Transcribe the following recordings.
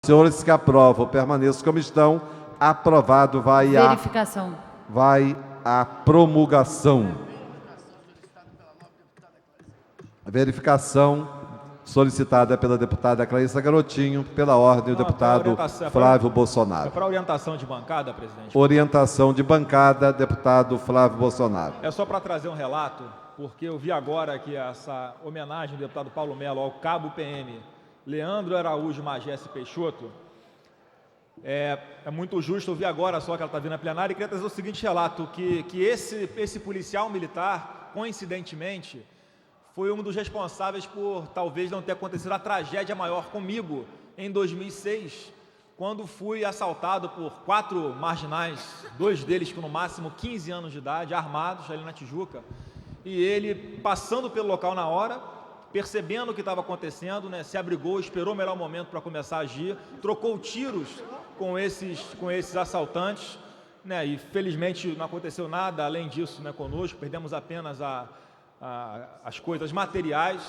Senhores que aprovam, permaneçam como estão. Aprovado, Verificação. vai a promulgação. A verificação solicitada pela deputada Clarissa Garotinho, pela ordem, o deputado Flávio Bolsonaro. É para orientação de bancada, presidente. Orientação de bancada, deputado Flávio Bolsonaro. É só para trazer um relato, porque eu vi agora que essa homenagem do deputado Paulo Melo ao cabo PM Leandro Araújo Magesse Peixoto, é muito justo. Eu vi agora só que ela está vindo na plenária e queria trazer o seguinte relato, que esse policial militar, coincidentemente, foi um dos responsáveis por talvez não ter acontecido a tragédia maior comigo em 2006, quando fui assaltado por 4 marginais, 2 deles com no máximo 15 anos de idade, armados, ali na Tijuca, e ele, passando pelo local na hora, percebendo o que estava acontecendo, né, se abrigou, esperou o melhor momento para começar a agir, trocou tiros com esses assaltantes, né, e felizmente não aconteceu nada além disso, né, conosco, perdemos apenas as coisas materiais,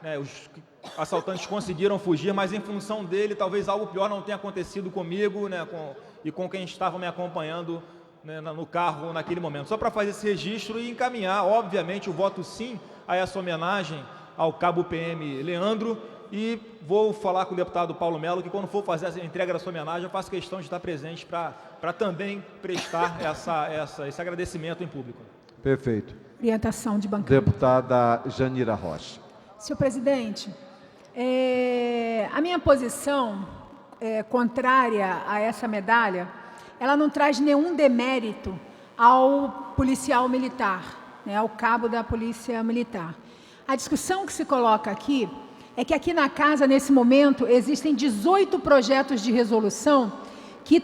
né, os assaltantes conseguiram fugir, mas em função dele, talvez algo pior não tenha acontecido comigo, né, com quem estava me acompanhando, né, no carro naquele momento. Só para fazer esse registro e encaminhar, obviamente, o voto sim a essa homenagem ao cabo PM Leandro, e vou falar com o deputado Paulo Melo que quando for fazer a entrega dessa homenagem, eu faço questão de estar presente para também prestar esse agradecimento em público. Perfeito. Orientação de bancada. Deputada Janira Rocha. Senhor presidente, a minha posição contrária a essa medalha, ela não traz nenhum demérito ao policial militar, né, ao cabo da polícia militar. A discussão que se coloca aqui é que aqui na casa, nesse momento, existem 18 projetos de resolução que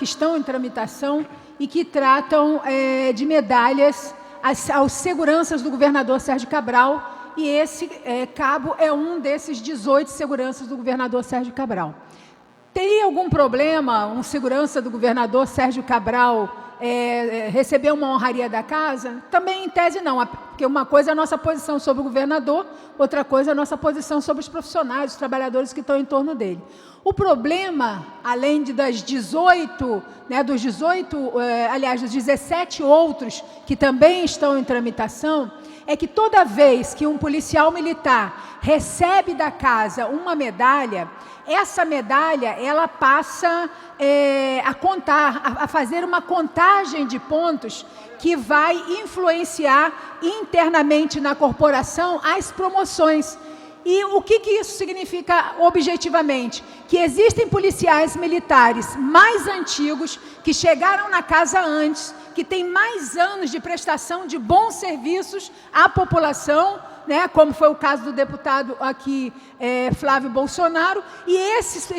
estão em tramitação e que tratam de medalhas aos seguranças do governador Sérgio Cabral, e esse cabo é um desses 18 seguranças do governador Sérgio Cabral. Teria algum problema um segurança do governador Sérgio Cabral receber uma honraria da casa? Também, em tese, não, porque uma coisa é a nossa posição sobre o governador, outra coisa é a nossa posição sobre os profissionais, os trabalhadores que estão em torno dele. O problema, além dos 17 outros que também estão em tramitação, é que toda vez que um policial militar recebe da casa uma medalha, essa medalha, ela passa a fazer uma contagem de pontos que vai influenciar internamente na corporação as promoções. E o que isso significa objetivamente? Que existem policiais militares mais antigos, que chegaram na casa antes, que têm mais anos de prestação de bons serviços à população, né, como foi o caso do deputado aqui, Flávio Bolsonaro, e esses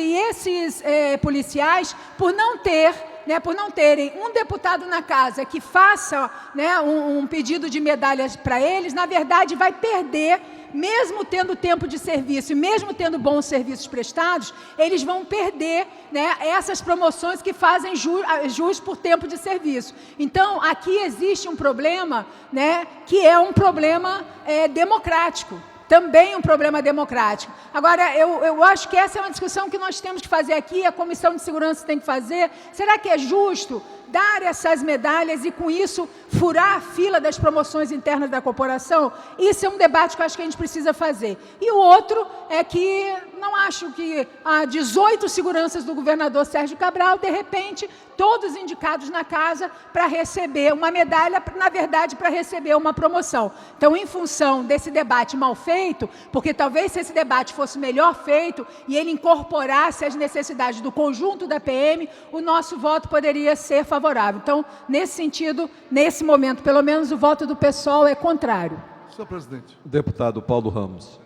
policiais, por não terem um deputado na casa que faça, né, um pedido de medalhas para eles, na verdade vai perder, mesmo tendo tempo de serviço e mesmo tendo bons serviços prestados, eles vão perder, né, essas promoções que fazem jus por tempo de serviço. Então, aqui existe um problema, né, que é um problema democrático. Também um problema democrático. Agora, eu acho que essa é uma discussão que nós temos que fazer aqui, a Comissão de Segurança tem que fazer. Será que é justo dar essas medalhas e, com isso, furar a fila das promoções internas da corporação? Isso é um debate que eu acho que a gente precisa fazer. E o outro é que não acho que 18 seguranças do governador Sérgio Cabral, de repente, todos indicados na casa para receber uma medalha, na verdade, para receber uma promoção. Então, em função desse debate mal feito, porque talvez se esse debate fosse melhor feito e ele incorporasse as necessidades do conjunto da PM, o nosso voto poderia ser favorável. Então, nesse sentido, nesse momento, pelo menos o voto do PSOL é contrário. Senhor presidente. Deputado Paulo Ramos.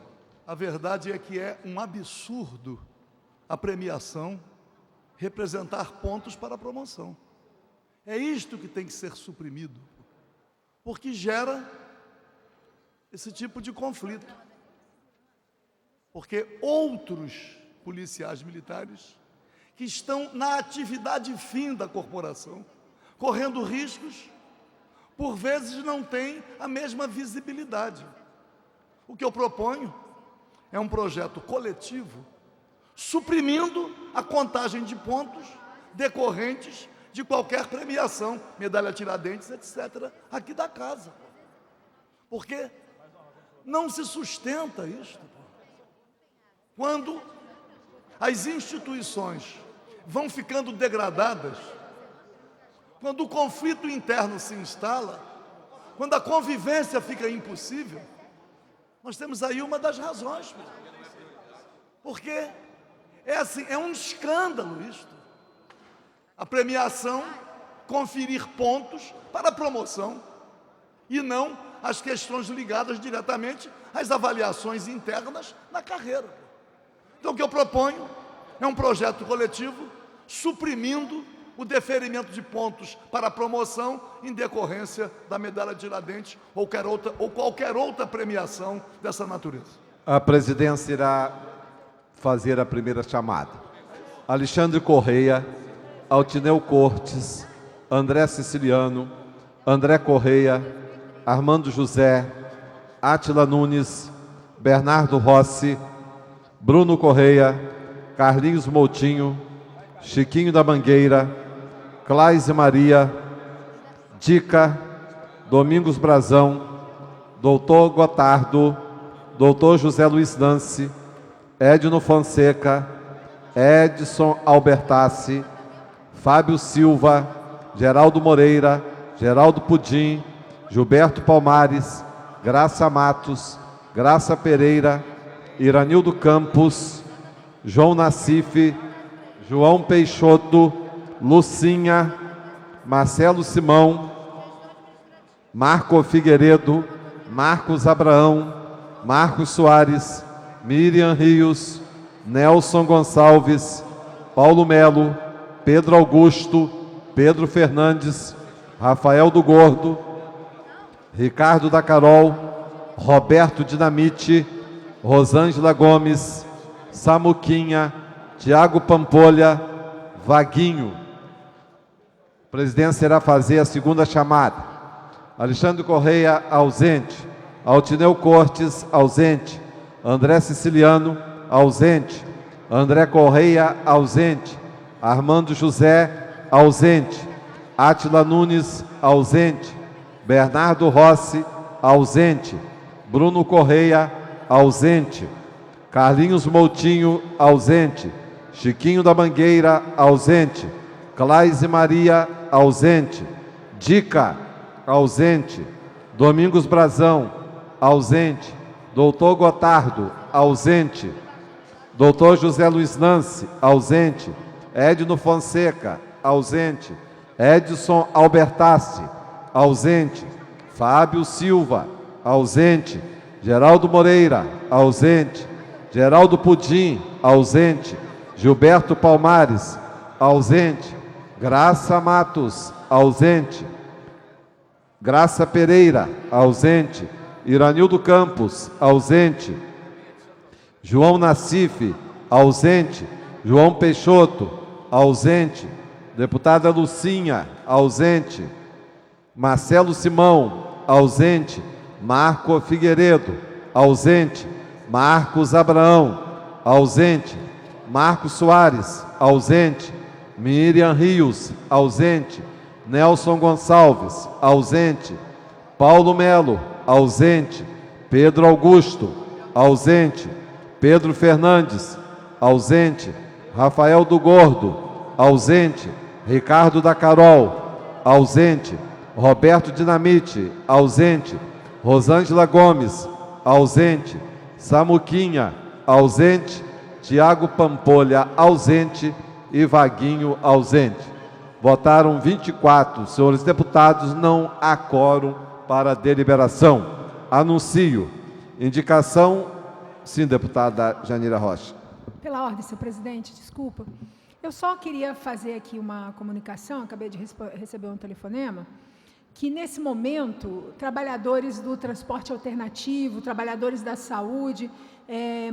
A verdade é que é um absurdo a premiação representar pontos para a promoção. É isto que tem que ser suprimido, porque gera esse tipo de conflito. Porque outros policiais militares que estão na atividade fim da corporação, correndo riscos, por vezes não têm a mesma visibilidade. O que eu proponho é um projeto coletivo suprimindo a contagem de pontos decorrentes de qualquer premiação, medalha Tiradentes, etc., aqui da casa. Porque não se sustenta isto. Quando as instituições vão ficando degradadas, quando o conflito interno se instala, quando a convivência fica impossível, nós temos aí uma das razões. Porque é assim, é um escândalo isto. A premiação conferir pontos para a promoção e não as questões ligadas diretamente às avaliações internas na carreira. Então, o que eu proponho é um projeto coletivo suprimindo o deferimento de pontos para a promoção em decorrência da medalha Tiradentes ou qualquer outra premiação dessa natureza. A presidência irá fazer a primeira chamada. Alexandre Correia, Altineu Cortes, André Siciliano, André Correia, Armando José, Átila Nunes, Bernardo Rossi, Bruno Correia, Carlinhos Moutinho, Chiquinho da Mangueira, Claise Maria, Dica, Domingos Brazão, Doutor Gotardo, Doutor José Luiz Nance, Edno Fonseca, Edson Albertassi, Fábio Silva, Geraldo Moreira, Geraldo Pudim, Gilberto Palmares, Graça Matos, Graça Pereira, Iranildo Campos, João Nassif, João Peixoto, Lucinha, Marcelo Simão, Marco Figueiredo, Marcos Abraão, Marcos Soares, Miriam Rios, Nelson Gonçalves, Paulo Melo, Pedro Augusto, Pedro Fernandes, Rafael do Gordo, Ricardo da Carol, Roberto Dinamite, Rosângela Gomes, Samuquinha, Tiago Pampolha, Vaguinho. A presidência irá fazer a segunda chamada. Alexandre Correia, ausente. Altineu Cortes, ausente. André Siciliano, ausente. André Correia, ausente. Armando José, ausente. Átila Nunes, ausente. Bernardo Rossi, ausente. Bruno Correia, ausente. Carlinhos Moutinho, ausente. Chiquinho da Mangueira, ausente. Claise Maria, ausente. Dica, ausente. Domingos Brazão, ausente. Doutor Gotardo, ausente. Doutor José Luiz Nance, ausente. Edno Fonseca, ausente. Edson Albertassi, ausente. Fábio Silva, ausente. Geraldo Moreira, ausente. Geraldo Pudim, ausente. Gilberto Palmares, ausente. Graça Matos, ausente. Graça Pereira, ausente. Iranildo Campos, ausente. João Nassif, ausente. João Peixoto, ausente. Deputada Lucinha, ausente. Marcelo Simão, ausente. Marco Figueiredo, ausente. Marcos Abraão, ausente. Marcos Soares, ausente. Miriam Rios, ausente. Nelson Gonçalves, ausente. Paulo Melo, ausente. Pedro Augusto, ausente. Pedro Fernandes, ausente. Rafael do Gordo, ausente. Ricardo da Carol, ausente. Roberto Dinamite, ausente. Rosângela Gomes, ausente. Samuquinha, ausente. Tiago Pampolha, ausente. E Vaguinho, ausente. Votaram 24 senhores deputados, não há quórum para deliberação. Anuncio. Indicação. Sim, deputada Janira Rocha. Pela ordem, senhor presidente, desculpa. Eu só queria fazer aqui uma comunicação, acabei de receber um telefonema, que nesse momento, trabalhadores do transporte alternativo, trabalhadores da saúde,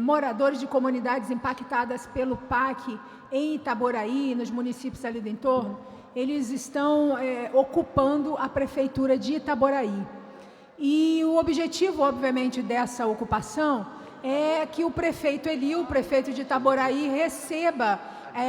moradores de comunidades impactadas pelo PAC em Itaboraí, nos municípios ali do entorno, eles estão ocupando a prefeitura de Itaboraí. E o objetivo, obviamente, dessa ocupação é que o prefeito Elil, o prefeito de Itaboraí, receba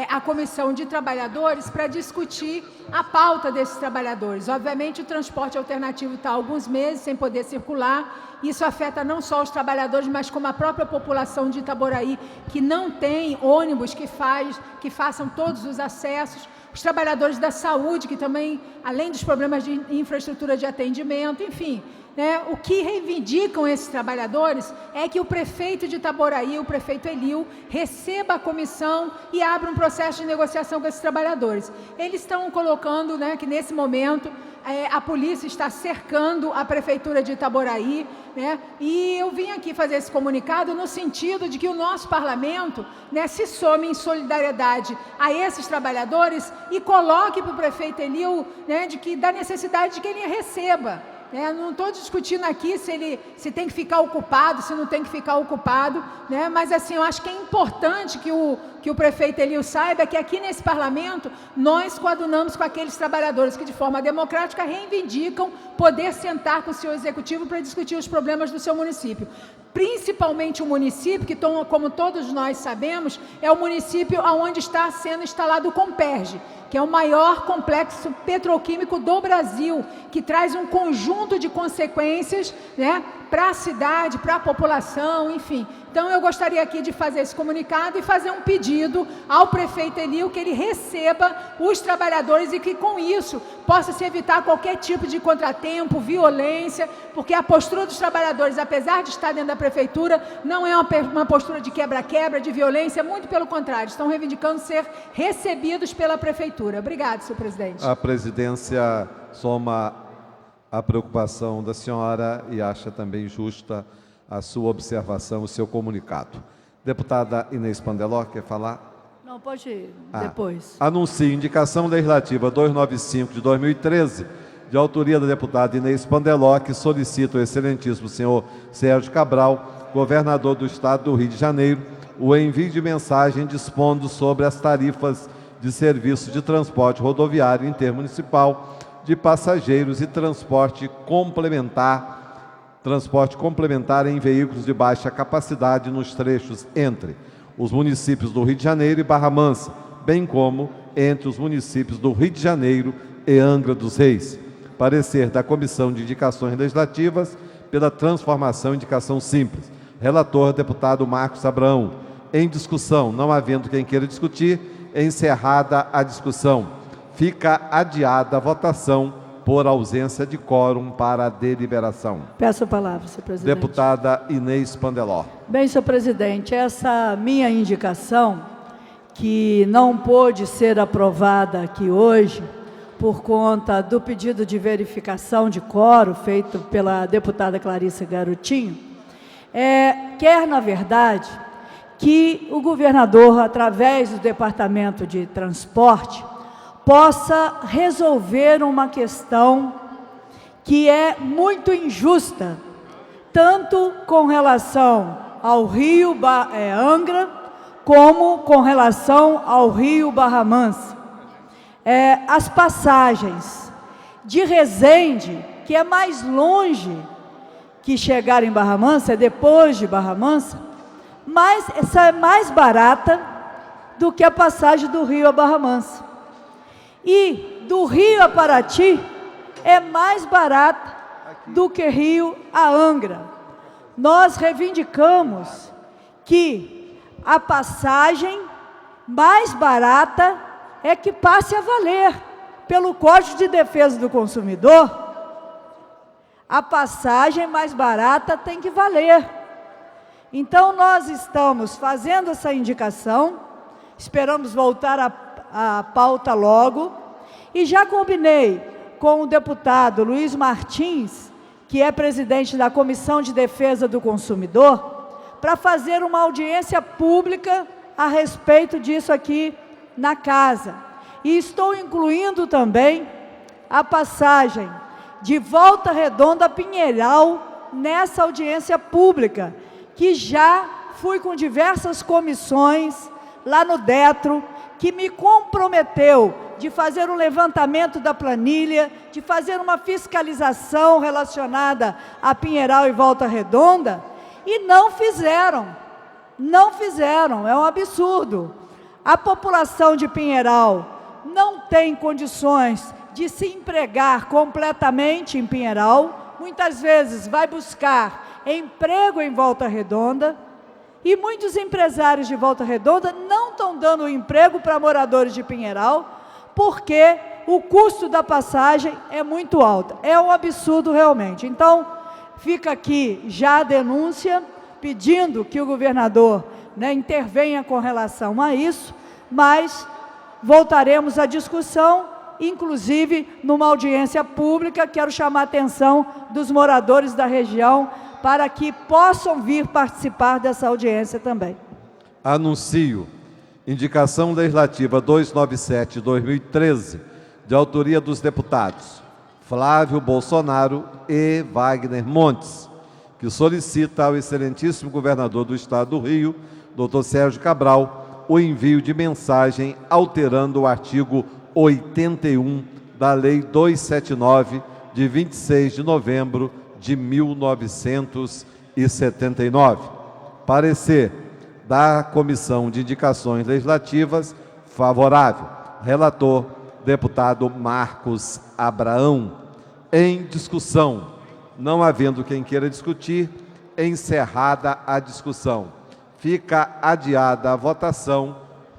a comissão de trabalhadores para discutir a pauta desses trabalhadores. Obviamente, o transporte alternativo está há alguns meses sem poder circular. Isso afeta não só os trabalhadores, mas como a própria população de Itaboraí, que não tem ônibus que façam todos os acessos. Os trabalhadores da saúde, que também, além dos problemas de infraestrutura de atendimento, enfim, né, o que reivindicam esses trabalhadores é que o prefeito de Itaboraí, o prefeito Elil, receba a comissão e abra um processo de negociação com esses trabalhadores. Eles estão colocando, né, que nesse momento a polícia está cercando a prefeitura de Itaboraí, né, e eu vim aqui fazer esse comunicado no sentido de que o nosso parlamento, né, se some em solidariedade a esses trabalhadores e coloque para o prefeito Elil, né, da necessidade de que ele receba. Não estou discutindo aqui se tem que ficar ocupado, se não tem que ficar ocupado, né? Mas assim, eu acho que é importante que o prefeito Elil saiba que aqui nesse parlamento nós coadunamos com aqueles trabalhadores que de forma democrática reivindicam poder sentar com o seu executivo para discutir os problemas do seu município. Principalmente o município, que como todos nós sabemos, é o município onde está sendo instalado o Comperj, que é o maior complexo petroquímico do Brasil, que traz um conjunto de consequências, né, para a cidade, para a população, enfim. Então, eu gostaria aqui de fazer esse comunicado e fazer um pedido ao prefeito Elil que ele receba os trabalhadores e que, com isso, possa se evitar qualquer tipo de contratempo, violência, porque a postura dos trabalhadores, apesar de estar dentro da prefeitura, não é uma postura de quebra-quebra, de violência, muito pelo contrário, estão reivindicando ser recebidos pela prefeitura. Obrigada, senhor presidente. A presidência soma a preocupação da senhora e acha também justa a sua observação, o seu comunicado. Deputada Inês Pandeló, quer falar? Não, pode ir depois. Anuncio indicação legislativa 295 de 2013, de autoria da deputada Inês Pandeló, que solicita ao excelentíssimo senhor Sérgio Cabral, governador do estado do Rio de Janeiro, o envio de mensagem dispondo sobre as tarifas de serviço de transporte rodoviário intermunicipal de passageiros e transporte complementar em veículos de baixa capacidade nos trechos entre os municípios do Rio de Janeiro e Barra Mansa, bem como entre os municípios do Rio de Janeiro e Angra dos Reis. Parecer da Comissão de Indicações Legislativas pela transformação em indicação simples. Relator, deputado Marcos Abraão. Em discussão, não havendo quem queira discutir, encerrada a discussão. Fica adiada a votação por ausência de quórum para a deliberação. Peço a palavra, senhor presidente. Deputada Inês Pandeló. Bem, senhor presidente, essa minha indicação, que não pôde ser aprovada aqui hoje, por conta do pedido de verificação de quórum feito pela deputada Clarissa Garotinho, quer, na verdade, que o governador, através do Departamento de Transporte, possa resolver uma questão que é muito injusta, tanto com relação ao Rio Angra, como com relação ao Rio Barra Mansa. As passagens de Resende, que é mais longe que chegar em Barra Mansa, é depois de Barra Mansa, mas essa é mais barata do que a passagem do Rio a Barra Mansa. E do Rio a Paraty é mais barata do que Rio a Angra. Nós reivindicamos que a passagem mais barata é que passe a valer. Pelo Código de Defesa do Consumidor, a passagem mais barata tem que valer. Então, nós estamos fazendo essa indicação, esperamos voltar a pauta logo, e já combinei com o deputado Luiz Martins, que é presidente da Comissão de Defesa do Consumidor, para fazer uma audiência pública a respeito disso aqui na casa. E estou incluindo também a passagem de Volta Redonda a Pinheiral nessa audiência pública, que já fui com diversas comissões lá no DETRO, que me comprometeu de fazer um levantamento da planilha, de fazer uma fiscalização relacionada a Pinheiral e Volta Redonda, E não fizeram. Não fizeram, é um absurdo. A população de Pinheiral não tem condições de se empregar completamente em Pinheiral, muitas vezes vai buscar emprego em Volta Redonda, e muitos empresários de Volta Redonda não estão dando emprego para moradores de Pinheiral, porque o custo da passagem é muito alto. É um absurdo realmente. Então, fica aqui já a denúncia, pedindo que o governador, intervenha com relação a isso, mas voltaremos à discussão, inclusive numa audiência pública. Quero chamar a atenção dos moradores da região para que possam vir participar dessa audiência também. Anuncio indicação legislativa 297/2013, de autoria dos deputados Flávio Bolsonaro e Wagner Montes, que solicita ao excelentíssimo governador do Estado do Rio, Dr. Sérgio Cabral, o envio de mensagem alterando o artigo 81 da Lei 279, de 26 de novembro de 1979. Parecer da Comissão de Indicações Legislativas favorável. Relator, deputado Marcos Abraão. Em discussão. Não havendo quem queira discutir, encerrada a discussão. Fica adiada a votação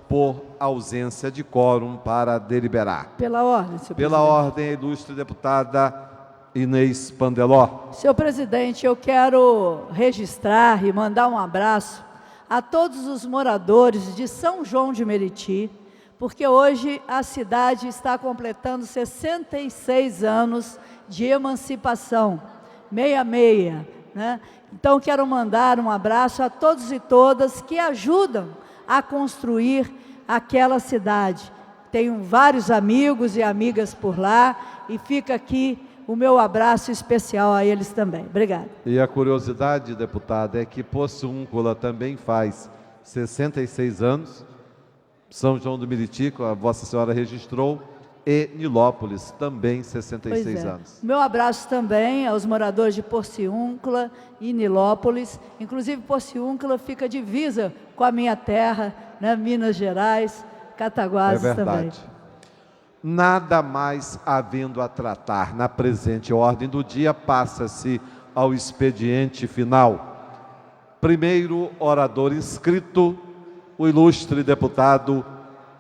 por ausência de quórum para deliberar. Pela ordem, senhor Pela presidente. ordem, a ilustre deputada Inês Pandeló. Senhor presidente, eu quero registrar e mandar um abraço a todos os moradores de São João de Meriti, porque hoje a cidade está completando 66 anos de emancipação, 66, né? Então, quero mandar um abraço a todos e todas que ajudam a construir aquela cidade. Tenho vários amigos e amigas por lá, e fica aqui o meu abraço especial a eles também. Obrigada. E a curiosidade, deputada, é que Porciúncula também faz 66 anos, São João do Meriti, a Vossa Senhora registrou, e Nilópolis, também 66 Pois é. anos. Meu abraço também aos moradores de Porciúncula e Nilópolis. Inclusive, Porciúncula fica divisa com a minha terra, Minas Gerais, Cataguases É também. verdade. Nada mais havendo a tratar na presente ordem do dia, passa-se ao expediente final. Primeiro orador inscrito, o ilustre deputado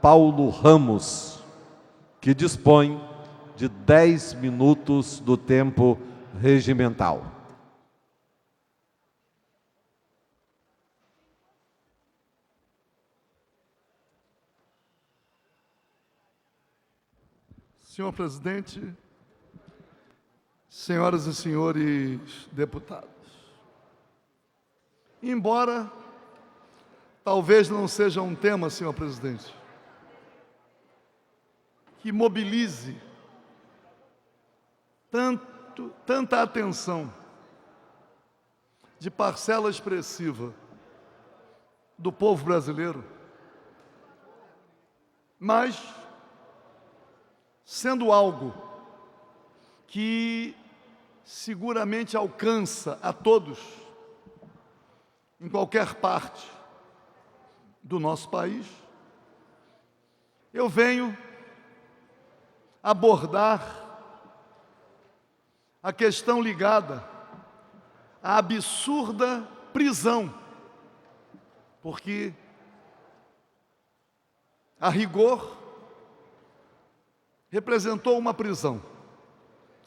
Paulo Ramos, que dispõe de 10 minutos do tempo regimental. Senhor presidente, senhoras e senhores deputados, embora talvez não seja um tema, senhor presidente, que mobilize tanta atenção de parcela expressiva do povo brasileiro, mas sendo algo que seguramente alcança a todos, em qualquer parte do nosso país, eu venho abordar a questão ligada à absurda prisão, porque, a rigor, representou uma prisão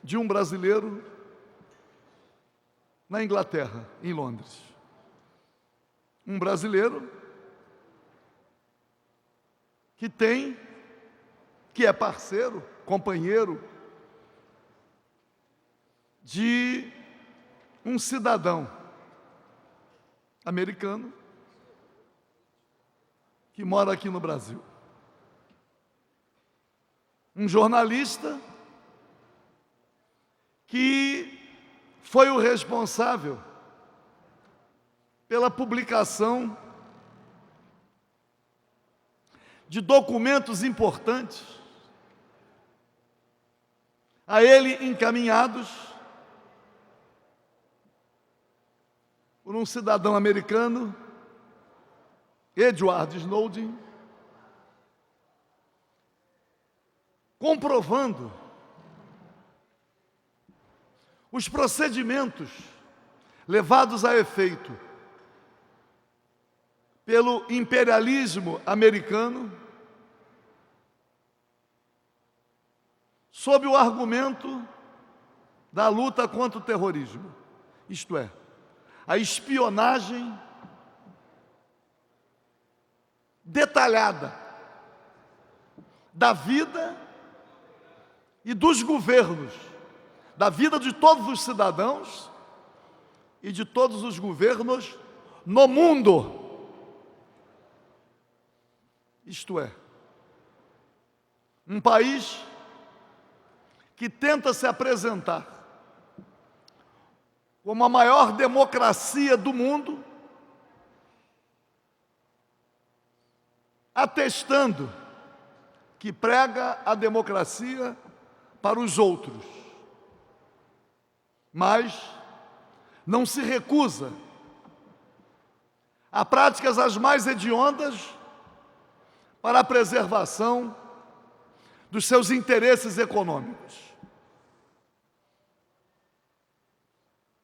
de um brasileiro na Inglaterra, em Londres. Um brasileiro que é parceiro, companheiro de um cidadão americano que mora aqui no Brasil. Um jornalista que foi o responsável pela publicação de documentos importantes a ele encaminhados, por um cidadão americano, Edward Snowden, comprovando os procedimentos levados a efeito pelo imperialismo americano, sob o argumento da luta contra o terrorismo, isto é, a espionagem detalhada da vida e dos governos, da vida de todos os cidadãos e de todos os governos no mundo. Isto é, um país que tenta se apresentar como a maior democracia do mundo, atestando que prega a democracia para os outros, mas não se recusa a práticas as mais hediondas para a preservação dos seus interesses econômicos.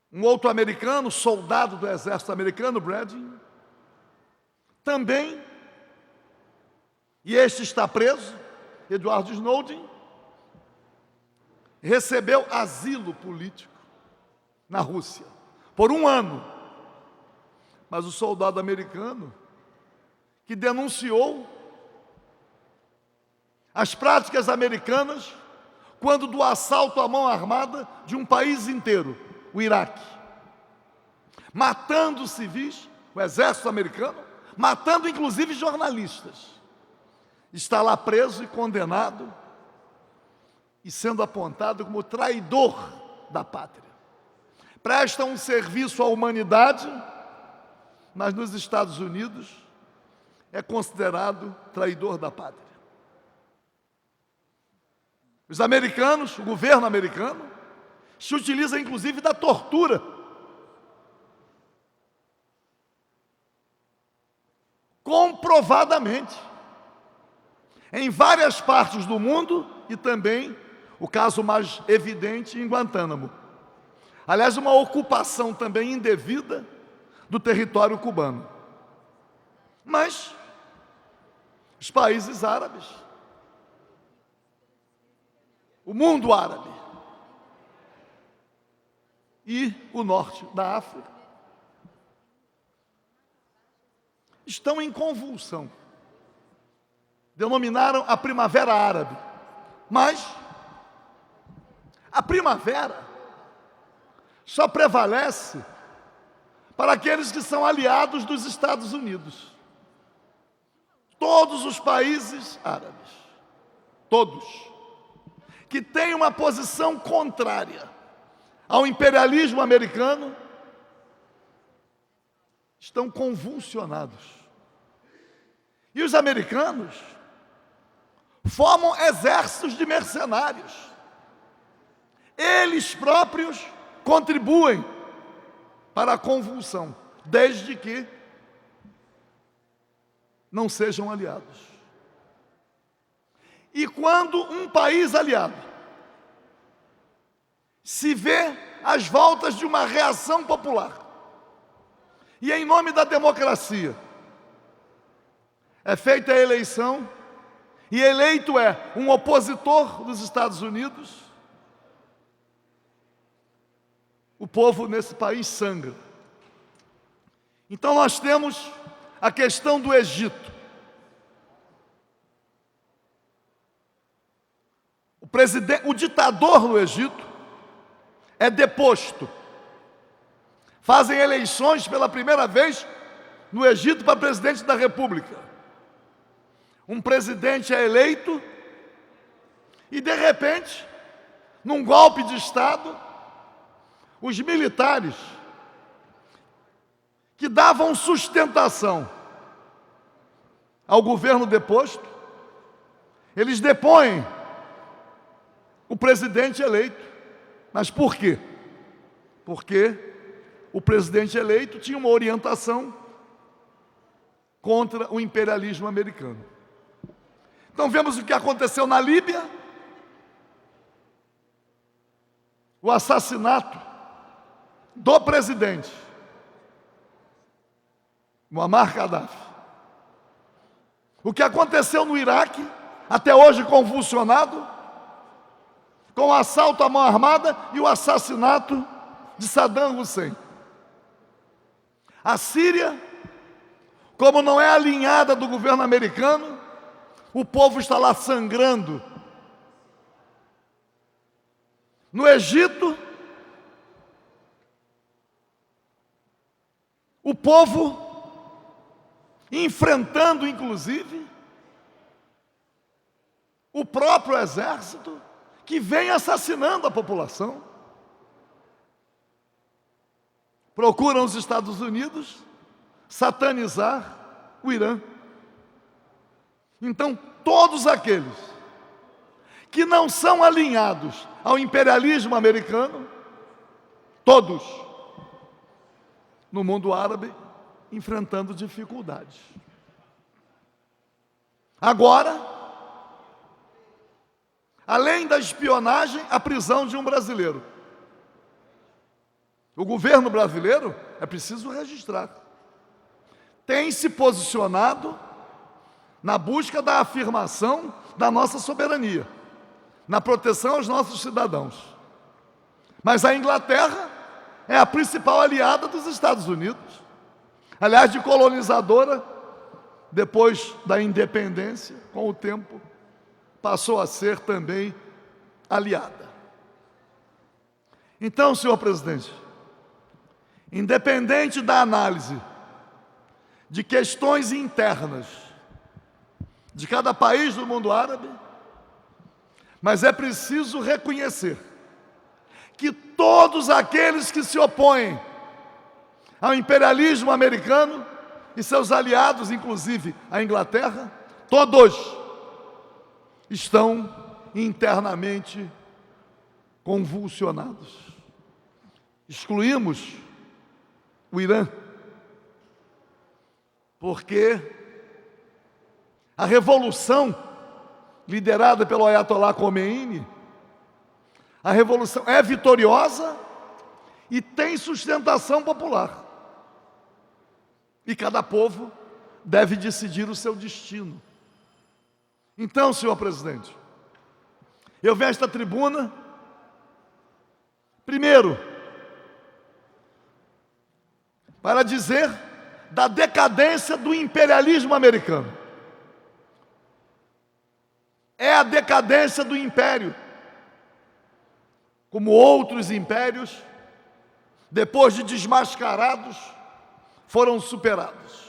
Um outro americano, soldado do exército americano, Bradley, também, e este está preso, Edward Snowden, recebeu asilo político na Rússia por 1 ano. Mas o soldado americano que denunciou as práticas americanas quando do assalto à mão armada de um país inteiro, o Iraque, matando civis, o exército americano, matando inclusive jornalistas, está lá preso e condenado e sendo apontado como traidor da pátria. Presta um serviço à humanidade, mas nos Estados Unidos é considerado traidor da pátria. Os americanos, o governo americano, se utiliza inclusive da tortura comprovadamente em várias partes do mundo e também o caso mais evidente em Guantánamo. Aliás, uma ocupação também indevida do território cubano. Mas os países árabes, o mundo árabe e o norte da África estão em convulsão. Denominaram a Primavera Árabe. Mas a primavera só prevalece para aqueles que são aliados dos Estados Unidos. Todos os países árabes, todos, que têm uma posição contrária ao imperialismo americano, estão convulsionados. E os americanos formam exércitos de mercenários. Eles próprios contribuem para a convulsão, desde que não sejam aliados. E quando um país aliado se vê às voltas de uma reação popular, e em nome da democracia é feita a eleição, e eleito é um opositor dos Estados Unidos, o povo nesse país sangra. Então nós temos a questão do Egito. O ditador no Egito é deposto. Fazem eleições pela primeira vez no Egito para presidente da República. Um presidente é eleito e, de repente, num golpe de Estado, os militares que davam sustentação ao governo deposto, eles depõem o presidente eleito. Mas por quê? Porque o presidente eleito tinha uma orientação contra o imperialismo americano. Então vemos o que aconteceu na Líbia, o assassinato do presidente Muammar Gaddafi. O que aconteceu no Iraque, até hoje convulsionado, com o assalto à mão armada e o assassinato de Saddam Hussein. A Síria, como não é alinhada do governo americano, o povo está lá sangrando. No Egito, o povo enfrentando, inclusive, o próprio exército que vem assassinando a população. Procuram os Estados Unidos satanizar o Irã. Então, todos aqueles que não são alinhados ao imperialismo americano, todos, no mundo árabe, enfrentando dificuldades. Agora, além da espionagem, a prisão de um brasileiro. O governo brasileiro, é preciso registrar, tem se posicionado na busca da afirmação da nossa soberania, na proteção aos nossos cidadãos. Mas a Inglaterra é a principal aliada dos Estados Unidos. Aliás, de colonizadora, depois da independência, com o tempo, passou a ser também aliada. Então, senhor presidente, independente da análise de questões internas de cada país do mundo árabe, mas é preciso reconhecer que todos aqueles que se opõem ao imperialismo americano e seus aliados, inclusive a Inglaterra, todos estão internamente convulsionados. Excluímos o Irã, porque a revolução liderada pelo Ayatollah Khomeini, a revolução é vitoriosa e tem sustentação popular. E cada povo deve decidir o seu destino. Então, senhor presidente, eu venho a esta tribuna, primeiro, para dizer da decadência do imperialismo americano. É a decadência do império, como outros impérios, depois de desmascarados, foram superados.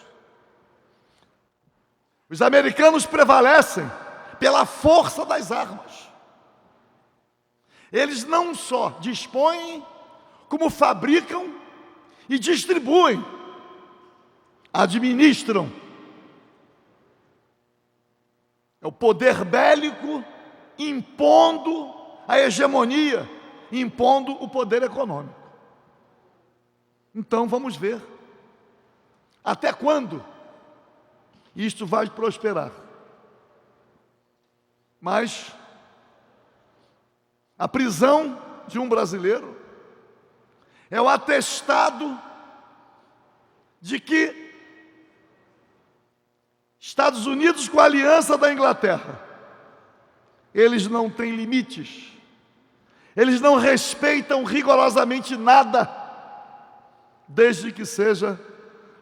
Os americanos prevalecem pela força das armas. Eles não só dispõem, como fabricam e distribuem, administram. É o poder bélico impondo a hegemonia, impondo o poder econômico. Então vamos ver até quando isto vai prosperar. Mas a prisão de um brasileiro é o atestado de que Estados Unidos, com a aliança da Inglaterra, eles não têm limites, eles não respeitam rigorosamente nada, desde que seja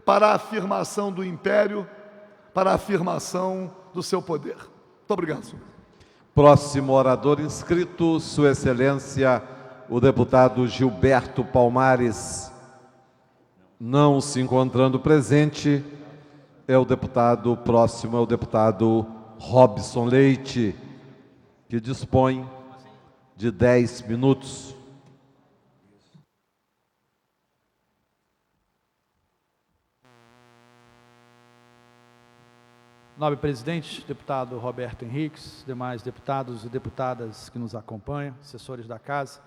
para a afirmação do império, para a afirmação do seu poder. Muito obrigado, senhor. Próximo orador inscrito, Sua Excelência, o deputado Gilberto Palmares. Não se encontrando presente, próximo é o deputado Robson Leite, que dispõe de 10 minutos. Nobre presidente, deputado Roberto Henriques, demais deputados e deputadas que nos acompanham, assessores da casa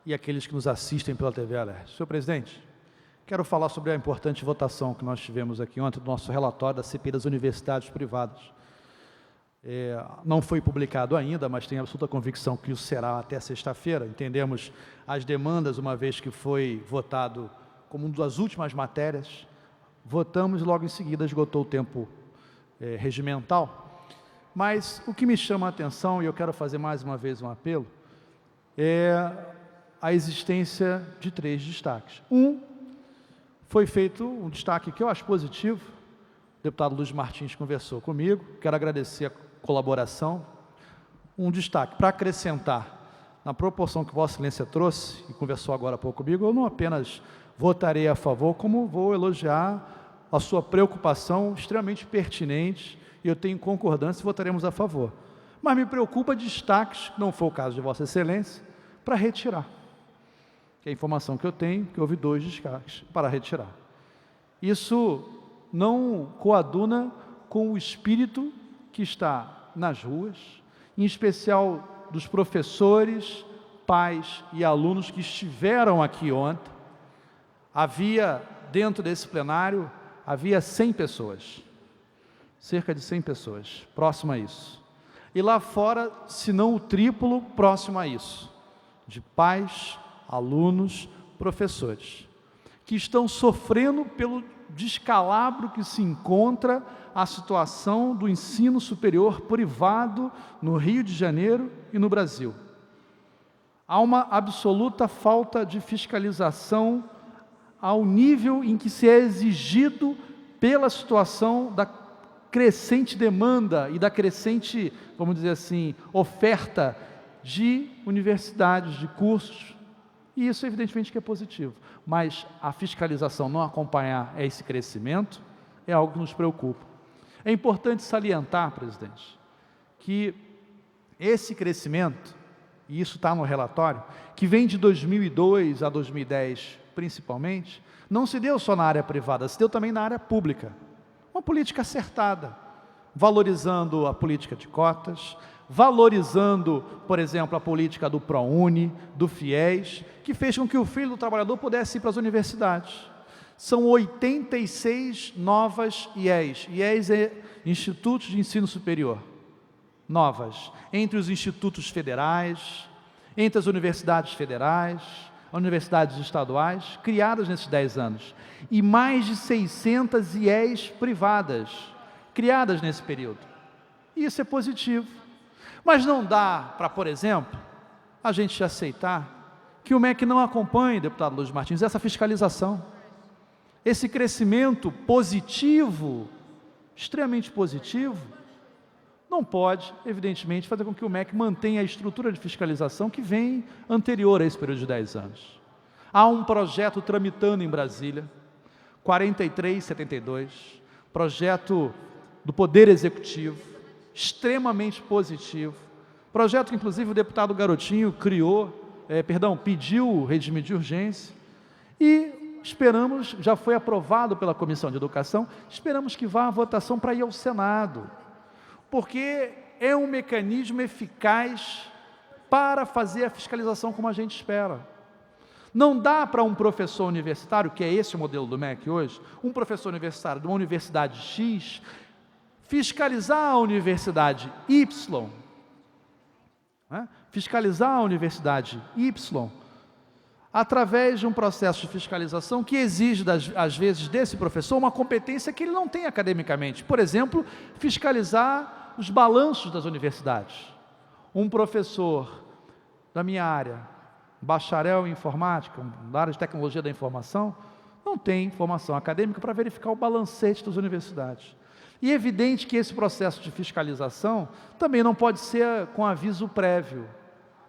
e aqueles que nos assistem pela TV Alerj. Senhor presidente, quero falar sobre a importante votação que nós tivemos aqui ontem, do nosso relatório da CPI das universidades privadas. Não foi publicado ainda, mas tenho absoluta convicção que isso será até sexta-feira. Entendemos as demandas, uma vez que foi votado como uma das últimas matérias. Votamos e logo em seguida esgotou o tempo regimental. Mas o que me chama a atenção, e eu quero fazer mais uma vez um apelo, é a existência de 3 destaques. Foi feito um destaque que eu acho positivo, o deputado Luiz Martins conversou comigo, quero agradecer a colaboração. Um destaque para acrescentar, na proporção que Vossa Excelência trouxe, e conversou agora há pouco comigo, eu não apenas votarei a favor, como vou elogiar a sua preocupação extremamente pertinente, e eu tenho concordância e votaremos a favor. Mas me preocupa destaques, não foi o caso de Vossa Excelência, para retirar. Que é a informação que eu tenho, que houve 2 destaques para retirar. Isso não coaduna com o espírito que está nas ruas, em especial dos professores, pais e alunos que estiveram aqui ontem. Havia, dentro desse plenário, havia 100 pessoas, cerca de 100 pessoas, próximo a isso. E lá fora, se não o triplo, próximo a isso, de pais, alunos, professores, que estão sofrendo pelo descalabro que se encontra a situação do ensino superior privado no Rio de Janeiro e no Brasil. Há uma absoluta falta de fiscalização ao nível em que se é exigido pela situação da crescente demanda e da crescente, vamos dizer assim, oferta de universidades, de cursos, e isso evidentemente que é positivo, mas a fiscalização não acompanhar esse crescimento é algo que nos preocupa. É importante salientar, presidente, que esse crescimento, e isso está no relatório, que vem de 2002 a 2010 principalmente, não se deu só na área privada, se deu também na área pública. Uma política acertada, valorizando a política de cotas, valorizando, por exemplo, a política do ProUni, do FIES, que fez com que o filho do trabalhador pudesse ir para as universidades. São 86 novas IES. IES é Institutos de Ensino Superior, novas, entre os institutos federais, entre as universidades federais, universidades estaduais, criadas nesses 10 anos. E mais de 600 IES privadas, criadas nesse período. Isso é positivo. Mas não dá para, por exemplo, a gente aceitar que o MEC não acompanhe, deputado Luiz Martins, essa fiscalização. Esse crescimento positivo, extremamente positivo, não pode, evidentemente, fazer com que o MEC mantenha a estrutura de fiscalização que vem anterior a esse período de 10 anos. Há um projeto tramitando em Brasília, 4372, projeto do Poder Executivo, extremamente positivo, projeto que inclusive o deputado Garotinho pediu o regime de urgência, e esperamos, já foi aprovado pela Comissão de Educação, esperamos que vá à votação para ir ao Senado, porque é um mecanismo eficaz para fazer a fiscalização como a gente espera. Não dá para um professor universitário, que é esse o modelo do MEC hoje, um professor universitário de uma universidade X, fiscalizar a universidade Y, fiscalizar a universidade Y, através de um processo de fiscalização que exige, às vezes, desse professor uma competência que ele não tem academicamente. Por exemplo, fiscalizar os balanços das universidades. Um professor da minha área, bacharel em informática, da área de tecnologia da informação, não tem formação acadêmica para verificar o balancete das universidades. E é evidente que esse processo de fiscalização também não pode ser com aviso prévio,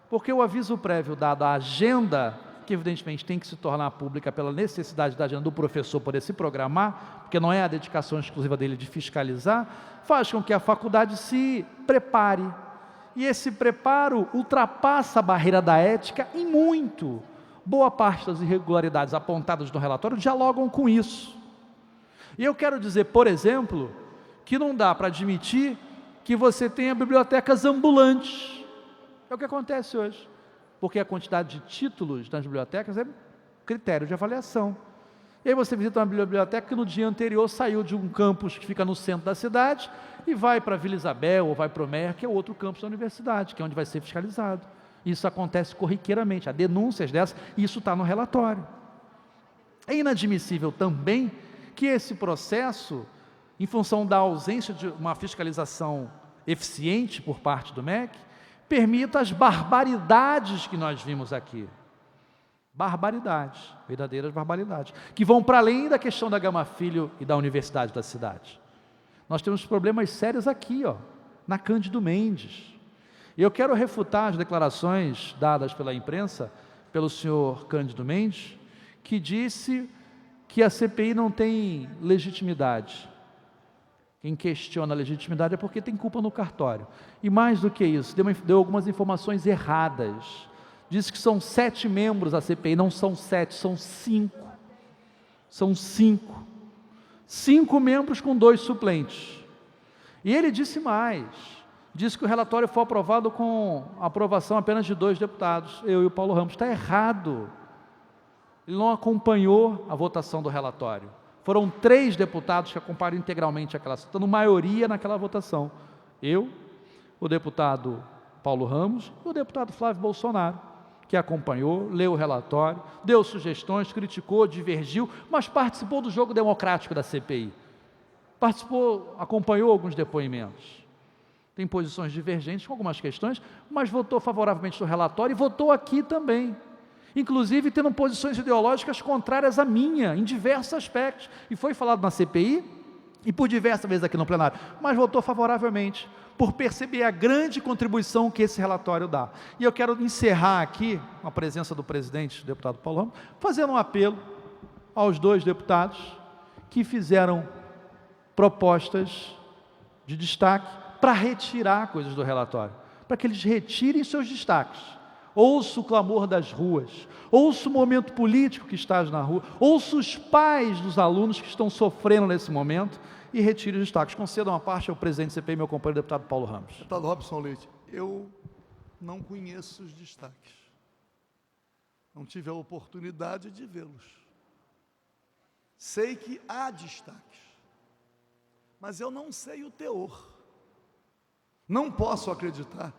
porque o aviso prévio dado à agenda, que evidentemente tem que se tornar pública pela necessidade da agenda do professor poder se programar, porque não é a dedicação exclusiva dele de fiscalizar, faz com que a faculdade se prepare. E esse preparo ultrapassa a barreira da ética em muito. Boa parte das irregularidades apontadas no relatório dialogam com isso. E eu quero dizer, por exemplo, que não dá para admitir que você tenha bibliotecas ambulantes. É o que acontece hoje, porque a quantidade de títulos nas bibliotecas é critério de avaliação. E aí você visita uma biblioteca que no dia anterior saiu de um campus que fica no centro da cidade e vai para Vila Isabel ou vai para o MER, que é outro campus da universidade, que é onde vai ser fiscalizado. Isso acontece corriqueiramente, há denúncias dessas, e isso está no relatório. É inadmissível também que esse processo, em função da ausência de uma fiscalização eficiente por parte do MEC, permita as barbaridades que nós vimos aqui. Barbaridades, verdadeiras barbaridades, que vão para além da questão da Gama Filho e da universidade da cidade. Nós temos problemas sérios aqui, na Cândido Mendes. E eu quero refutar as declarações dadas pela imprensa, pelo senhor Cândido Mendes, que disse que a CPI não tem legitimidade. Quem questiona a legitimidade é porque tem culpa no cartório. E mais do que isso, deu algumas informações erradas. Disse que são 7 membros a CPI, não são 7, são 5. São 5. 5 membros com 2 suplentes. E ele disse mais. Disse que o relatório foi aprovado com aprovação apenas de 2 deputados, eu e o Paulo Ramos. Está errado. Ele não acompanhou a votação do relatório. Foram 3 deputados que acompanharam integralmente aquela, estando maioria naquela votação. Eu, o deputado Paulo Ramos e o deputado Flávio Bolsonaro, que acompanhou, leu o relatório, deu sugestões, criticou, divergiu, mas participou do jogo democrático da CPI. Participou, acompanhou alguns depoimentos. Tem posições divergentes com algumas questões, mas votou favoravelmente no relatório e votou aqui também. Inclusive tendo posições ideológicas contrárias à minha, em diversos aspectos. E foi falado na CPI e por diversas vezes aqui no plenário, mas votou favoravelmente, por perceber a grande contribuição que esse relatório dá. E eu quero encerrar aqui, com a presença do presidente, o deputado Paulo Ramos, fazendo um apelo aos 2 deputados que fizeram propostas de destaque para retirar coisas do relatório, para que eles retirem seus destaques. Ouço o clamor das ruas, ouço o momento político que estás na rua, ouço os pais dos alunos que estão sofrendo nesse momento e retire os destaques. Concedam uma parte ao presidente do CPI, meu companheiro deputado Paulo Ramos. Deputado Robson Leite, eu não conheço os destaques. Não tive a oportunidade de vê-los. Sei que há destaques, mas eu não sei o teor. Não posso acreditar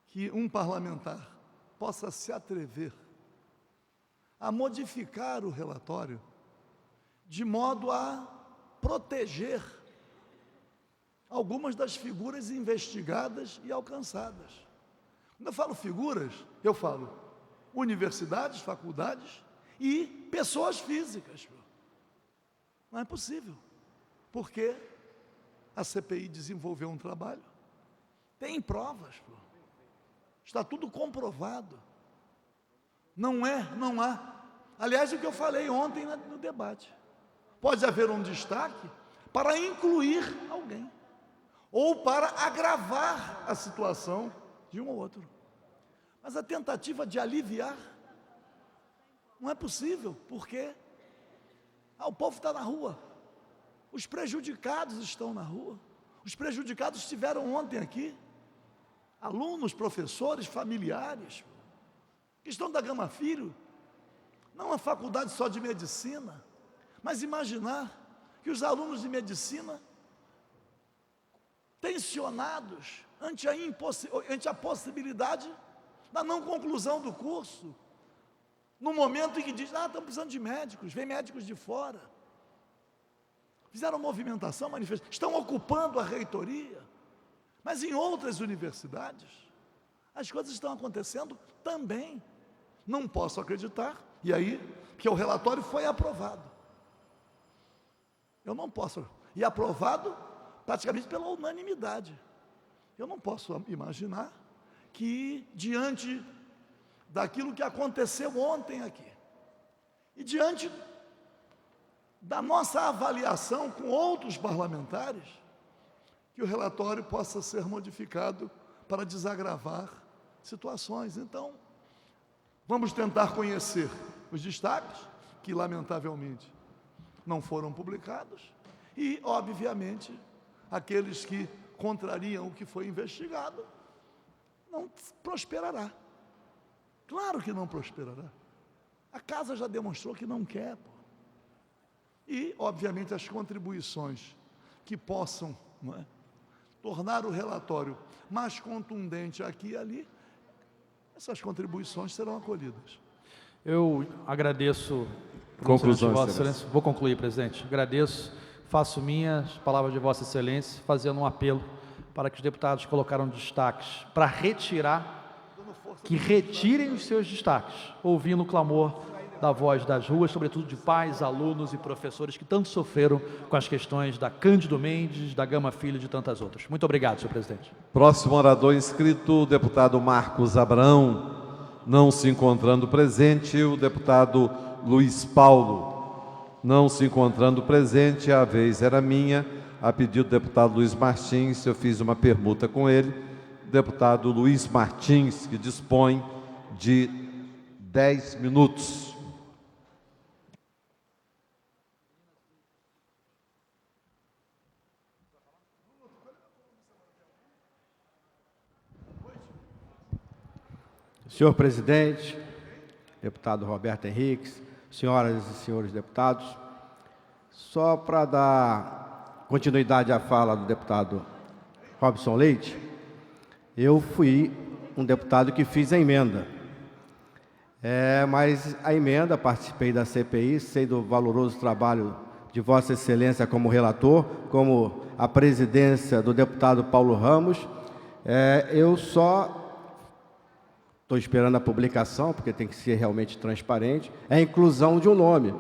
que um parlamentar possa se atrever a modificar o relatório de modo a proteger algumas das figuras investigadas e alcançadas. Quando eu falo figuras, eu falo universidades, faculdades e pessoas físicas. Não é possível, porque a CPI desenvolveu um trabalho, tem provas, está tudo comprovado. Não há. Aliás, o que eu falei ontem no debate. Pode haver um destaque para incluir alguém, ou para agravar a situação de um ou outro. Mas a tentativa de aliviar não é possível, porque o povo está na rua, os prejudicados estão na rua, os prejudicados estiveram ontem aqui, alunos, professores, familiares, que estão da Gama Filho, não a faculdade só de medicina, mas imaginar que os alunos de medicina, tensionados ante a possibilidade da não conclusão do curso, no momento em que diz, estamos precisando de médicos, vem médicos de fora, fizeram movimentação, manifestação, estão ocupando a reitoria, mas em outras universidades, as coisas estão acontecendo também. Não posso acreditar, e aí, que o relatório foi aprovado. Eu não posso, e aprovado praticamente pela unanimidade. Eu não posso imaginar que, diante daquilo que aconteceu ontem aqui, e diante da nossa avaliação com outros parlamentares, que o relatório possa ser modificado para desagravar situações. Então, vamos tentar conhecer os destaques, que lamentavelmente não foram publicados, e, obviamente, aqueles que contrariam o que foi investigado, não prosperará. Claro que não prosperará. A casa já demonstrou que não quer, E, obviamente, as contribuições que possam, não é, tornar o relatório mais contundente aqui e ali, essas contribuições serão acolhidas. Eu agradeço. Conclusão, Vossa Excelência. Excelência. Vou concluir, presidente. Agradeço, faço minhas palavras de Vossa Excelência, fazendo um apelo para que os deputados que colocaram destaques para retirar, que retirem os seus destaques, ouvindo o clamor da voz das ruas, sobretudo de pais, alunos e professores que tanto sofreram com as questões da Cândido Mendes, da Gama Filho e de tantas outras. Muito obrigado, senhor presidente. Próximo orador inscrito, o deputado Marcos Abrão. Não se encontrando presente, o deputado Luiz Paulo. Não se encontrando presente, a vez era minha. A pedido do deputado Luiz Martins, eu fiz uma permuta com ele. Deputado Luiz Martins, que dispõe de 10 minutos. Senhor presidente, deputado Roberto Henriques, senhoras e senhores deputados, só para dar continuidade à fala do deputado Robson Leite, eu fui um deputado que fiz a emenda. Mas a emenda, participei da CPI, sei do valoroso trabalho de Vossa Excelência como relator, como a presidência do deputado Paulo Ramos. Eu só estou esperando a publicação, porque tem que ser realmente transparente, é a inclusão de um nome,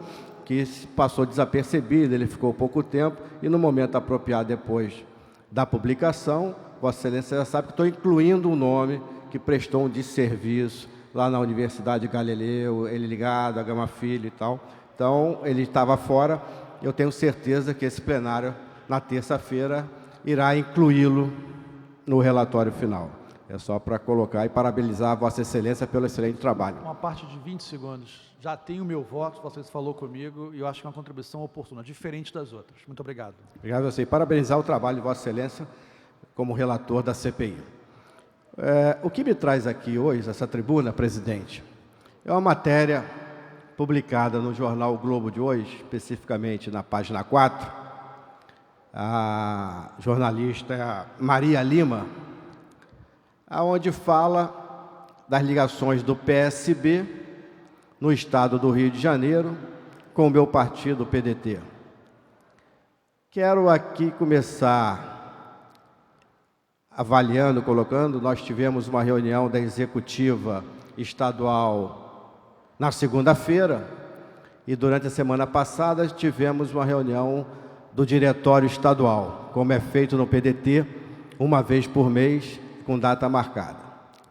que passou desapercebido, ele ficou pouco tempo, e no momento apropriado, depois da publicação, Vossa Excelência já sabe que estou incluindo um nome que prestou um desserviço lá na Universidade Galileu, ele ligado, a Gama Filho e tal. Então, ele estava fora, eu tenho certeza que esse plenário, na terça-feira, irá incluí-lo no relatório final. É só para colocar e parabenizar a Vossa Excelência pelo excelente trabalho. Uma parte de 20 segundos. Já tenho o meu voto, vocês falou comigo, e eu acho que é uma contribuição oportuna, diferente das outras. Muito obrigado. Obrigado a você. E parabenizar o trabalho de Vossa Excelência como relator da CPI. O que me traz aqui hoje, essa tribuna, presidente, é uma matéria publicada no jornal O Globo de hoje, especificamente na página 4. A jornalista Maria Lima, onde fala das ligações do PSB no estado do Rio de Janeiro com o meu partido, o PDT. Quero aqui começar avaliando, colocando, nós tivemos uma reunião da executiva estadual na segunda-feira e durante a semana passada tivemos uma reunião do diretório estadual, como é feito no PDT, uma vez por mês, com data marcada.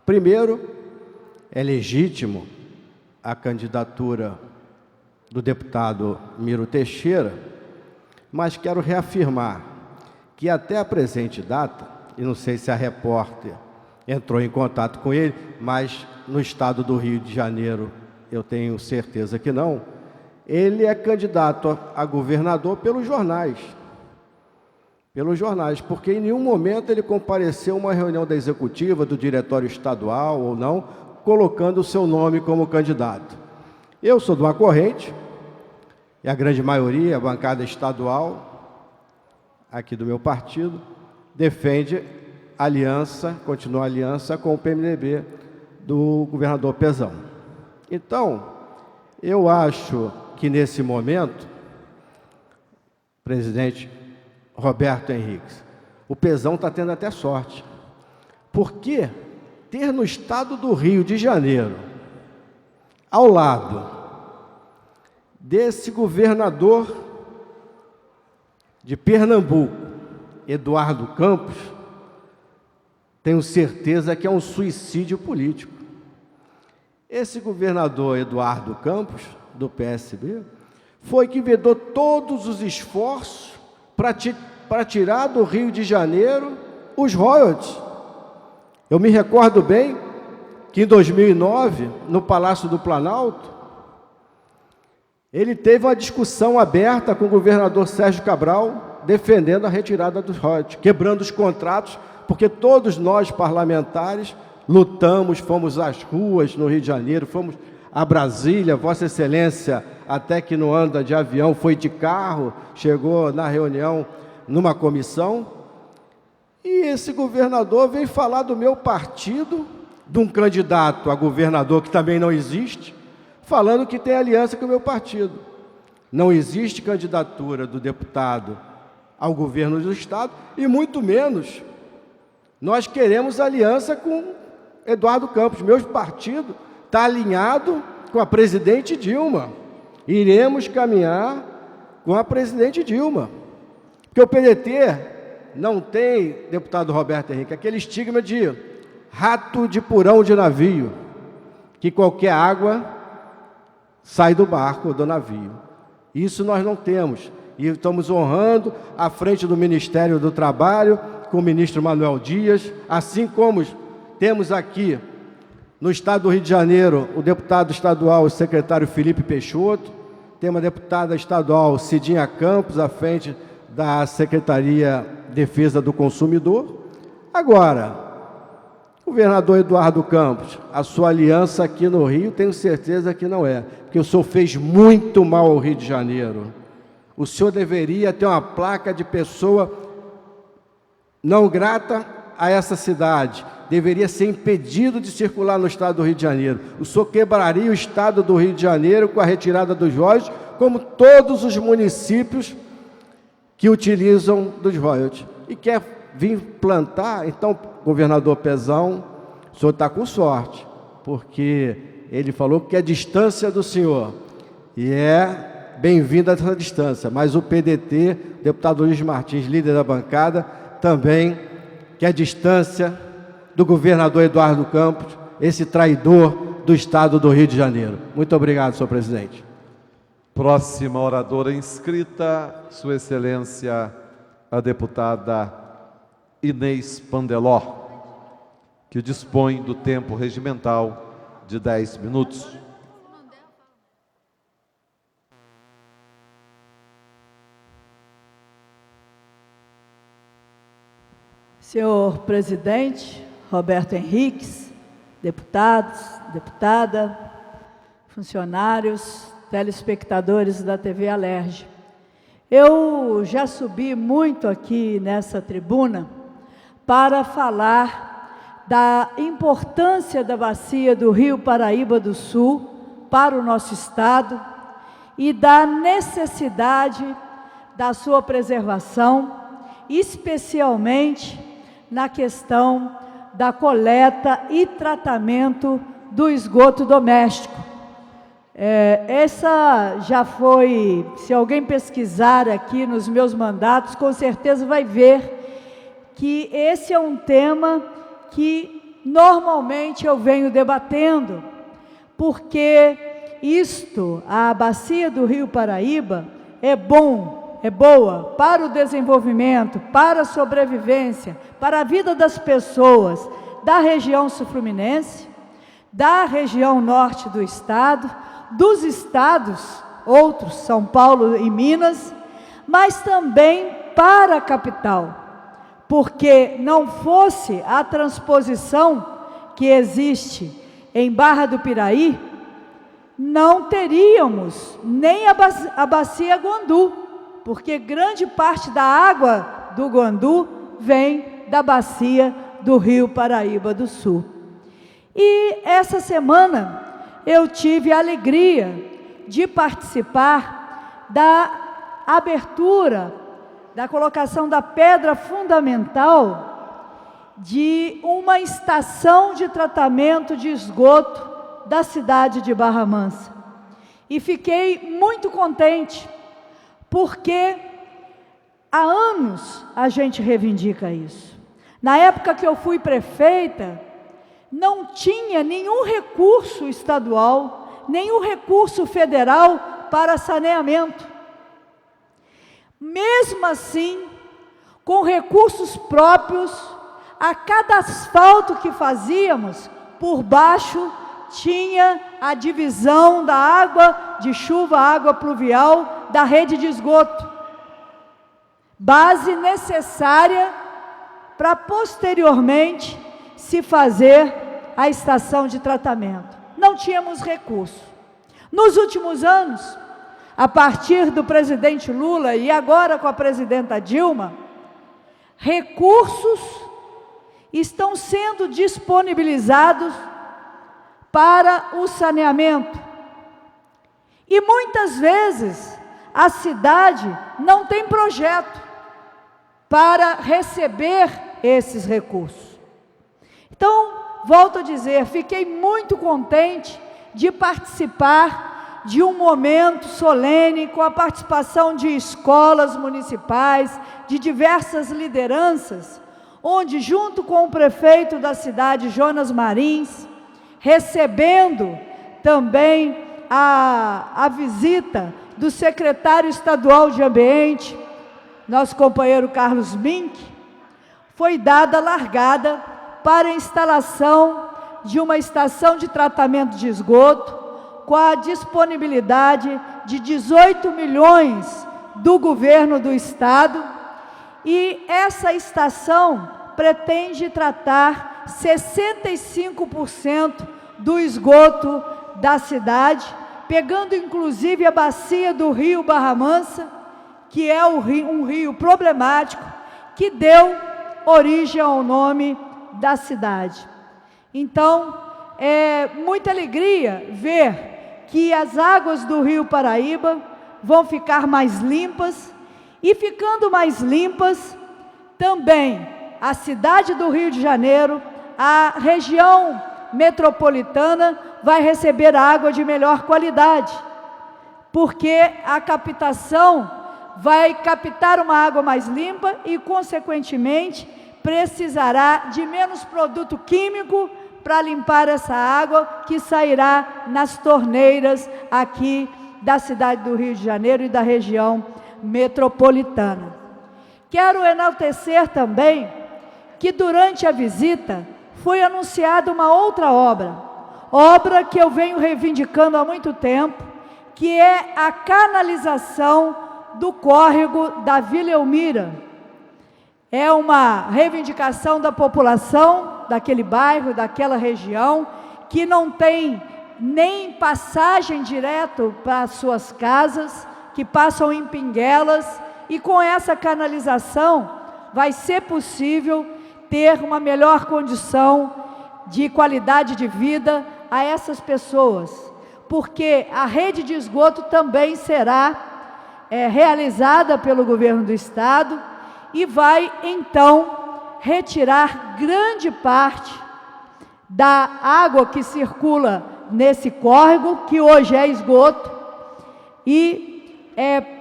Primeiro, é legítimo a candidatura do deputado Miro Teixeira, mas quero reafirmar que até a presente data, e não sei se a repórter entrou em contato com ele, mas no estado do Rio de Janeiro eu tenho certeza que não, ele é candidato a governador pelos jornais. Pelos jornais, porque em nenhum momento ele compareceu a uma reunião da executiva, do diretório estadual ou não, colocando o seu nome como candidato. Eu sou de uma corrente, e a grande maioria, a bancada estadual, aqui do meu partido, defende aliança, continua a aliança com o PMDB do governador Pezão. Então, eu acho que nesse momento, presidente Roberto Henriques, o Pezão está tendo até sorte, porque ter no estado do Rio de Janeiro, ao lado desse governador de Pernambuco, Eduardo Campos, tenho certeza que é um suicídio político. Esse governador Eduardo Campos, do PSB, foi que vedou todos os esforços para tirar do Rio de Janeiro os royalties. Eu me recordo bem que em 2009, no Palácio do Planalto, ele teve uma discussão aberta com o governador Sérgio Cabral, defendendo a retirada dos royalties, quebrando os contratos, porque todos nós parlamentares lutamos, fomos às ruas no Rio de Janeiro, fomos a Brasília, Vossa Excelência até que não anda de avião, foi de carro, chegou na reunião numa comissão, e esse governador veio falar do meu partido, de um candidato a governador que também não existe, falando que tem aliança com o meu partido. Não existe candidatura do deputado ao governo do Estado, e muito menos nós queremos aliança com Eduardo Campos. Meu partido está alinhado com a presidente Dilma. Iremos caminhar com a presidente Dilma. Porque o PDT não tem, deputado Roberto Henrique, aquele estigma de rato de porão de navio, que qualquer água sai do barco ou do navio. Isso nós não temos. E estamos honrando à frente do Ministério do Trabalho, com o ministro Manuel Dias, assim como temos aqui no estado do Rio de Janeiro o deputado estadual, o secretário Felipe Peixoto, temos a deputada estadual Cidinha Campos, à frente da Secretaria de Defesa do Consumidor. Agora, governador Eduardo Campos, a sua aliança aqui no Rio, tenho certeza que não é, porque o senhor fez muito mal ao Rio de Janeiro. O senhor deveria ter uma placa de pessoa não grata a essa cidade. Deveria ser impedido de circular no estado do Rio de Janeiro. O senhor quebraria o estado do Rio de Janeiro com a retirada dos royalties, como todos os municípios que utilizam dos royalties. E quer vir plantar, então, governador Pezão, o senhor está com sorte, porque ele falou que é distância do senhor. E é bem-vindo a essa distância, mas o PDT, deputado Luiz Martins, líder da bancada, também quer distância do governador Eduardo Campos, esse traidor do estado do Rio de Janeiro. Muito obrigado, senhor presidente. Próxima oradora inscrita, Sua Excelência, a deputada Inês Pandeló, que dispõe do tempo regimental de 10 minutos. Senhor presidente, Roberto Henriques, deputados, deputada, funcionários, telespectadores da TV Alerj. Eu já subi muito aqui nessa tribuna para falar da importância da bacia do Rio Paraíba do Sul para o nosso estado e da necessidade da sua preservação, especialmente na questão da coleta e tratamento do esgoto doméstico. Essa já foi, se alguém pesquisar aqui nos meus mandatos, com certeza vai ver que esse é um tema que normalmente eu venho debatendo, porque a bacia do Rio Paraíba é boa para o desenvolvimento, para a sobrevivência, para a vida das pessoas da região sul-fluminense, da região norte do estado, dos estados, outros, São Paulo e Minas, mas também para a capital, porque não fosse a transposição que existe em Barra do Piraí, não teríamos nem a bacia Guandu, porque grande parte da água do Guandu vem da bacia do Rio Paraíba do Sul. E essa semana eu tive a alegria de participar da abertura, da colocação da pedra fundamental de uma estação de tratamento de esgoto da cidade de Barra Mansa. E fiquei muito contente, porque há anos a gente reivindica isso. Na época que eu fui prefeita, não tinha nenhum recurso estadual, nenhum recurso federal para saneamento. Mesmo assim, com recursos próprios, a cada asfalto que fazíamos, por baixo tinha a divisão da água de chuva, água pluvial, da rede de esgoto. Base necessária para posteriormente se fazer a estação de tratamento. não tínhamos recurso. Nos últimos anos, a partir do presidente Lula e agora com a presidenta Dilma, recursos estão sendo disponibilizados para o saneamento. E muitas vezes a cidade não tem projeto para receber esses recursos. Então, volto a dizer, fiquei muito contente de participar de um momento solene com a participação de escolas municipais, de diversas lideranças, onde, junto com o prefeito da cidade, Jonas Marins, recebendo também a visita do secretário estadual de Ambiente, nosso companheiro Carlos Mink, foi dada a largada para a instalação de uma estação de tratamento de esgoto, com a disponibilidade de 18 milhões do governo do estado, e essa estação pretende tratar 65% do esgoto da cidade, pegando inclusive a bacia do rio Barra Mansa, que é um rio problemático, que deu origem ao nome da cidade. Então, é muita alegria ver que as águas do rio Paraíba vão ficar mais limpas, e ficando mais limpas, também a cidade do Rio de Janeiro, a região metropolitana, vai receber água de melhor qualidade, porque a captação vai captar uma água mais limpa e, consequentemente, precisará de menos produto químico para limpar essa água que sairá nas torneiras aqui da cidade do Rio de Janeiro e da região metropolitana. Quero enaltecer também que durante a visita foi anunciada uma outra obra que eu venho reivindicando há muito tempo, que é a canalização do córrego da Vila Elmira. É uma reivindicação da população daquele bairro, daquela região, que não tem nem passagem direto para as suas casas, que passam em pinguelas, e com essa canalização vai ser possível ter uma melhor condição de qualidade de vida a essas pessoas, porque a rede de esgoto também será realizada pelo governo do estado e vai então retirar grande parte da água que circula nesse córrego, que hoje é esgoto, e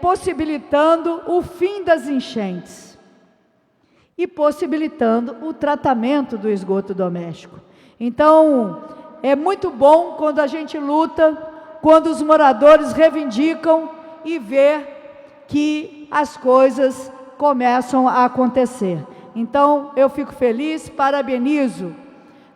possibilitando o fim das enchentes e possibilitando o tratamento do esgoto doméstico. Então, é muito bom quando a gente luta, quando os moradores reivindicam e vê que as coisas começam a acontecer. Então, eu fico feliz, parabenizo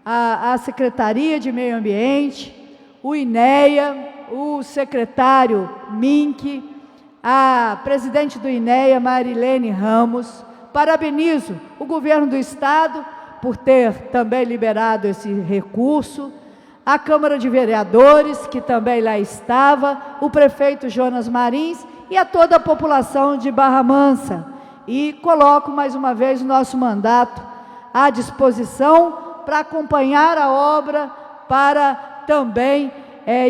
a Secretaria de Meio Ambiente, o INEA, o secretário Mink, a presidente do INEA, Marilene Ramos, parabenizo o governo do estado por ter também liberado esse recurso, a Câmara de Vereadores, que também lá estava, o prefeito Jonas Marins e a toda a população de Barra Mansa. E coloco mais uma vez o nosso mandato à disposição para acompanhar a obra, para também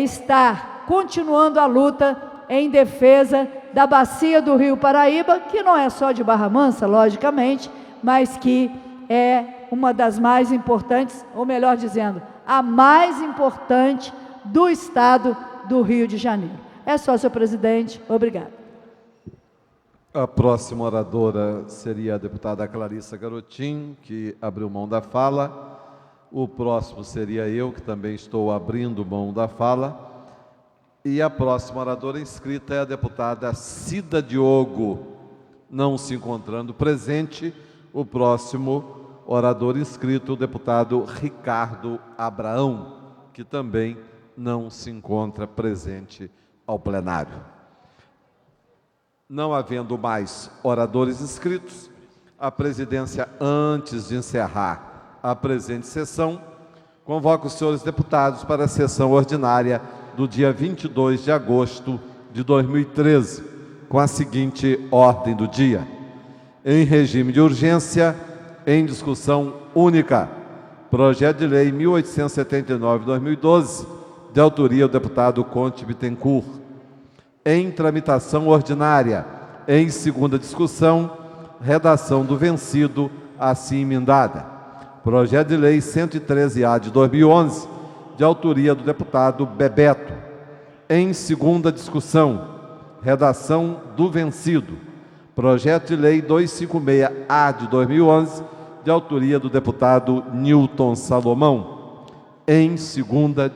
estar continuando a luta em defesa da bacia do rio Paraíba, que não é só de Barra Mansa, logicamente, mas que é uma das mais importantes, ou melhor dizendo, a mais importante do estado do Rio de Janeiro. É só, senhor presidente. Obrigado. A próxima oradora seria a deputada Clarissa Garotin, que abriu mão da fala. O próximo seria eu, que também estou abrindo mão da fala. E a próxima oradora inscrita é a deputada Cida Diogo, não se encontrando presente. O próximo orador inscrito, o deputado Ricardo Abraão, que também não se encontra presente ao plenário. Não havendo mais oradores inscritos, a presidência, antes de encerrar a presente sessão, Convoco os senhores deputados para a sessão ordinária do dia 22 de agosto de 2013, com a seguinte ordem do dia. Em regime de urgência, em discussão única, projeto de lei 1879/2012, de autoria do deputado Conte Bittencourt. Em tramitação ordinária, em segunda discussão, redação do vencido, assim emendada. Projeto de lei 113-A de 2011, de autoria do deputado Bebeto. Em segunda discussão, redação do vencido. Projeto de lei 256-A de 2011, de autoria do deputado Nilton Salomão. Em segunda